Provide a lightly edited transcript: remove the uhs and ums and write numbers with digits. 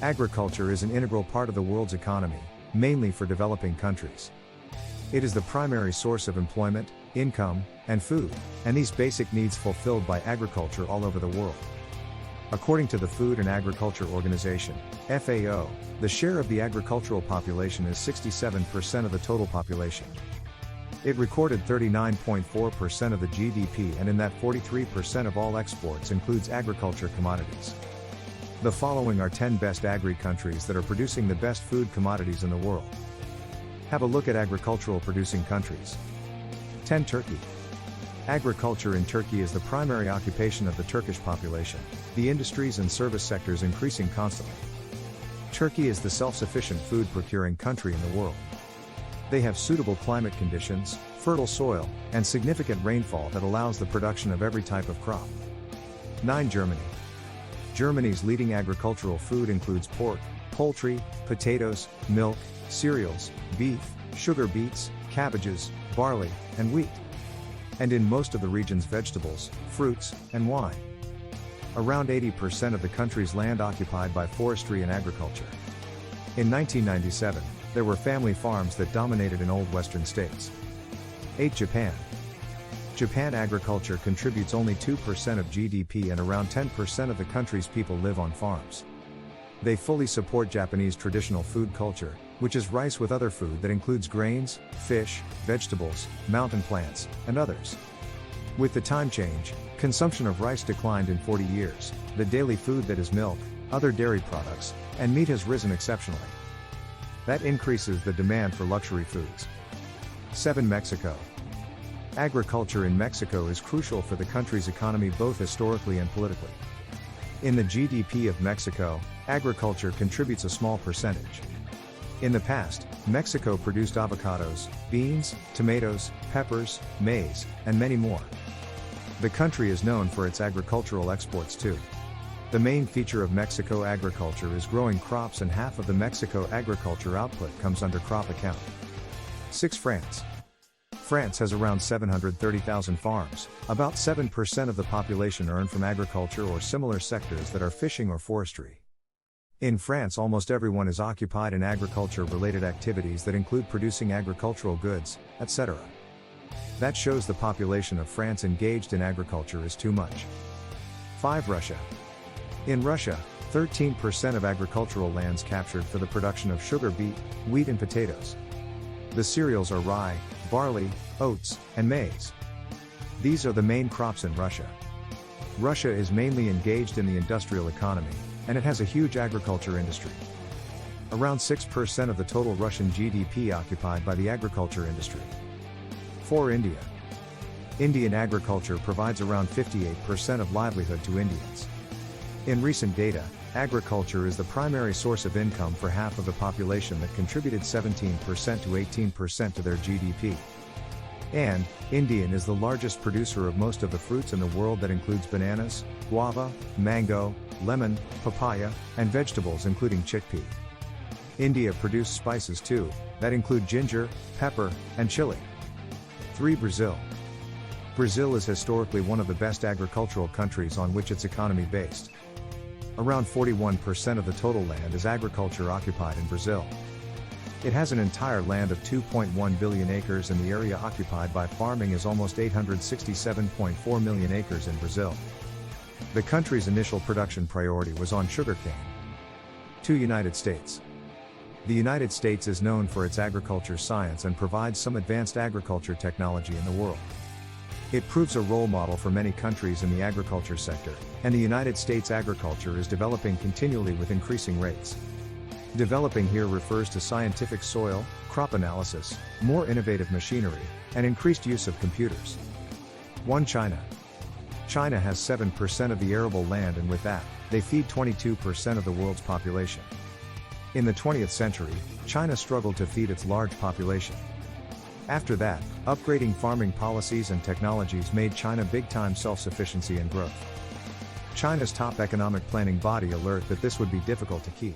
Agriculture is an integral part of the world's economy, mainly for developing countries. It is the primary source of employment, income, and food, and these basic needs fulfilled by agriculture all over the world. According to the Food and Agriculture Organization, FAO, the share of the agricultural population is 67% of the total population. It recorded 39.4% of the GDP, and in that 43% of all exports includes agriculture commodities. The following are 10 best agri-countries that are producing the best food commodities in the world. Have a look at agricultural producing countries. 10. Turkey. Agriculture in Turkey is the primary occupation of the Turkish population, the industries and service sectors increasing constantly. Turkey is the self-sufficient food procuring country in the world. They have suitable climate conditions, fertile soil, and significant rainfall that allows the production of every type of crop. 9. Germany. Germany's leading agricultural food includes pork, poultry, potatoes, milk, cereals, beef, sugar beets, cabbages, barley, and wheat. And in most of the region's vegetables, fruits, and wine. Around 80% of the country's land occupied by forestry and agriculture. In 1997, there were family farms that dominated in old western states. 8. Japan. Japan agriculture contributes only 2% of GDP, and around 10% of the country's people live on farms. They fully support Japanese traditional food culture, which is rice with other food that includes grains, fish, vegetables, mountain plants, and others. With the time change, consumption of rice declined in 40 years, the daily food that is milk, other dairy products, and meat has risen exceptionally. That increases the demand for luxury foods. 7. Mexico. Agriculture in Mexico is crucial for the country's economy both historically and politically. In the GDP of Mexico, agriculture contributes a small percentage. In the past, Mexico produced avocados, beans, tomatoes, peppers, maize, and many more. The country is known for its agricultural exports too. The main feature of Mexico agriculture is growing crops, and half of the Mexico agriculture output comes under crop account. 6. France. France has around 730,000 farms, about 7% of the population earn from agriculture or similar sectors that are fishing or forestry. In France, almost everyone is occupied in agriculture-related activities that include producing agricultural goods, etc. That shows the population of France engaged in agriculture is too much. 5. Russia. In Russia, 13% of agricultural lands captured for the production of sugar beet, wheat and potatoes. The cereals are rye, barley, oats, and maize. These are the main crops in Russia. Russia is mainly engaged in the industrial economy, and it has a huge agriculture industry. Around 6% of the total Russian GDP occupied by the agriculture industry. 4. India. Indian agriculture provides around 58% of livelihood to Indians. In recent data, agriculture is the primary source of income for half of the population that contributed 17% to 18% to their GDP. And, Indian is the largest producer of most of the fruits in the world, that includes bananas, guava, mango, lemon, papaya, and vegetables including chickpea. India produces spices too, that include ginger, pepper, and chili. 3. Brazil. Brazil is historically one of the best agricultural countries on which its economy based. Around 41% of the total land is agriculture occupied in Brazil. It has an entire land of 2.1 billion acres, and the area occupied by farming is almost 867.4 million acres in Brazil. The country's initial production priority was on sugarcane. 2. United States. The United States is known for its agriculture science and provides some advanced agriculture technology in the world. It proves a role model for many countries in the agriculture sector, and the United States agriculture is developing continually with increasing rates. Developing here refers to scientific soil, crop analysis, more innovative machinery, and increased use of computers. 1. China. China has 7% of the arable land, and with that, they feed 22% of the world's population. In the 20th century, China struggled to feed its large population. After that, upgrading farming policies and technologies made China big-time self-sufficiency and growth. China's top economic planning body alert that this would be difficult to keep.